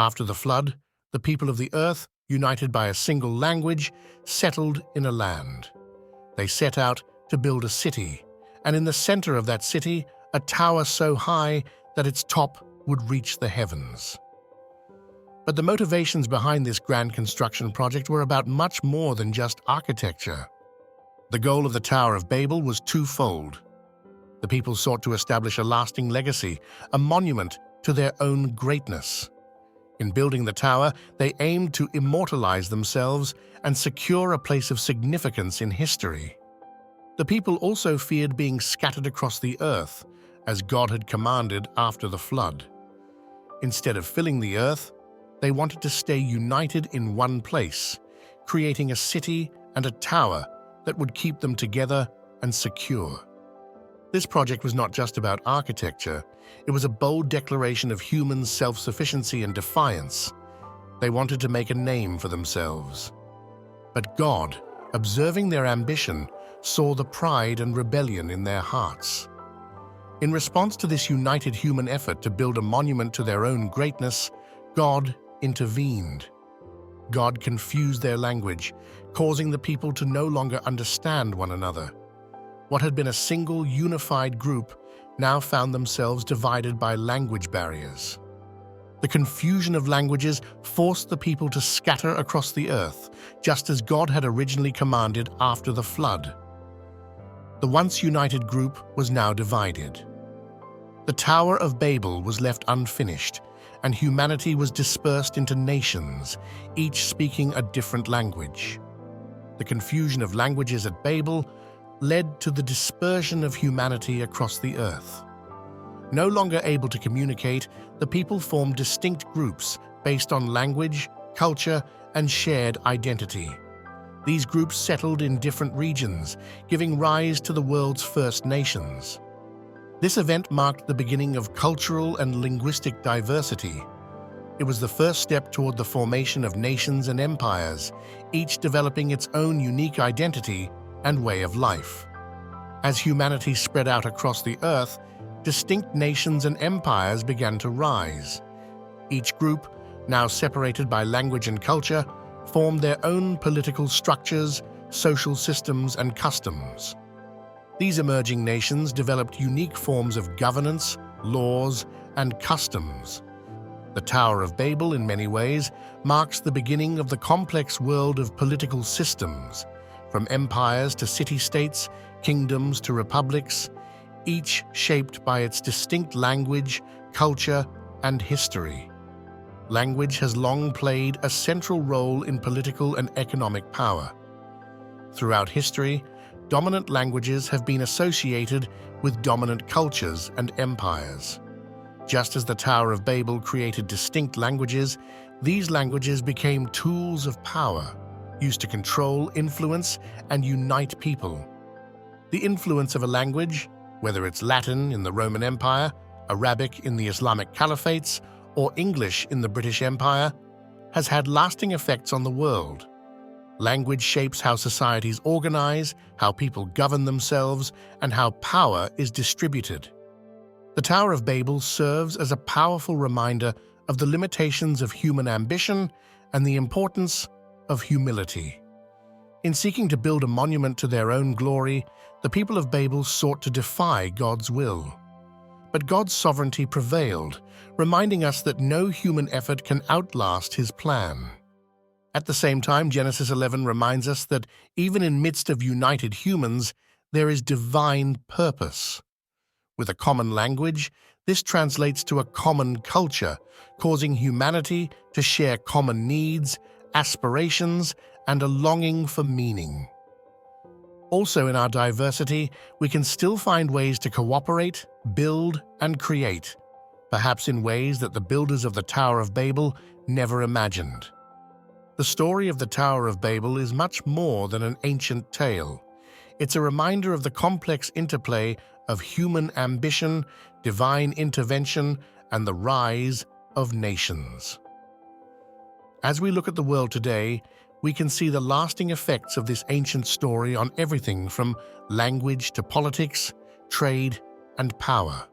After the flood, the people of the earth, united by a single language, settled in a land. They set out to build a city, and in the center of that city, a tower so high that its top would reach the heavens. But the motivations behind this grand construction project were about much more than just architecture. The goal of the Tower of Babel was twofold. The people sought to establish a lasting legacy, a monument to their own greatness. In building the tower, they aimed to immortalize themselves and secure a place of significance in history. The people also feared being scattered across the earth, as God had commanded after the flood. Instead of filling the earth, they wanted to stay united in one place, creating a city and a tower that would keep them together and secure. This project was not just about architecture, it was a bold declaration of human self-sufficiency and defiance. They wanted to make a name for themselves. But God, observing their ambition, saw the pride and rebellion in their hearts. In response to this united human effort to build a monument to their own greatness, God intervened. God confused their language, causing the people to no longer understand one another. What had been a single, unified group now found themselves divided by language barriers. The confusion of languages forced the people to scatter across the earth, just as God had originally commanded after the flood. The once united group was now divided. The Tower of Babel was left unfinished, and humanity was dispersed into nations, each speaking a different language. The confusion of languages at Babel led to the dispersion of humanity across the earth. No longer able to communicate, the people formed distinct groups based on language, culture, and shared identity. These groups settled in different regions, giving rise to the world's first nations. This event marked the beginning of cultural and linguistic diversity. It was the first step toward the formation of nations and empires, each developing its own unique identity and way of life. As humanity spread out across the earth, distinct nations and empires began to rise. Each group, now separated by language and culture, formed their own political structures, social systems, and customs. These emerging nations developed unique forms of governance, laws, and customs. The Tower of Babel, in many ways, marks the beginning of the complex world of political systems, from empires to city-states, kingdoms to republics, each shaped by its distinct language, culture, and history. Language has long played a central role in political and economic power. Throughout history, dominant languages have been associated with dominant cultures and empires. Just as the Tower of Babel created distinct languages, these languages became tools of power, used to control, influence, and unite people. The influence of a language, whether it's Latin in the Roman Empire, Arabic in the Islamic Caliphates, or English in the British Empire, has had lasting effects on the world. Language shapes how societies organize, how people govern themselves, and how power is distributed. The Tower of Babel serves as a powerful reminder of the limitations of human ambition and the importance of humility. In seeking to build a monument to their own glory, the people of Babel sought to defy God's will. But God's sovereignty prevailed, reminding us that no human effort can outlast His plan. At the same time, Genesis 11 reminds us that even in midst of united humans, there is divine purpose. With a common language, this translates to a common culture, causing humanity to share common needs, aspirations, and a longing for meaning. Also, in our diversity, we can still find ways to cooperate, build, and create, perhaps in ways that the builders of the Tower of Babel never imagined. The story of the Tower of Babel is much more than an ancient tale. It's a reminder of the complex interplay of human ambition, divine intervention, and the rise of nations. As we look at the world today, we can see the lasting effects of this ancient story on everything from language to politics, trade, and power.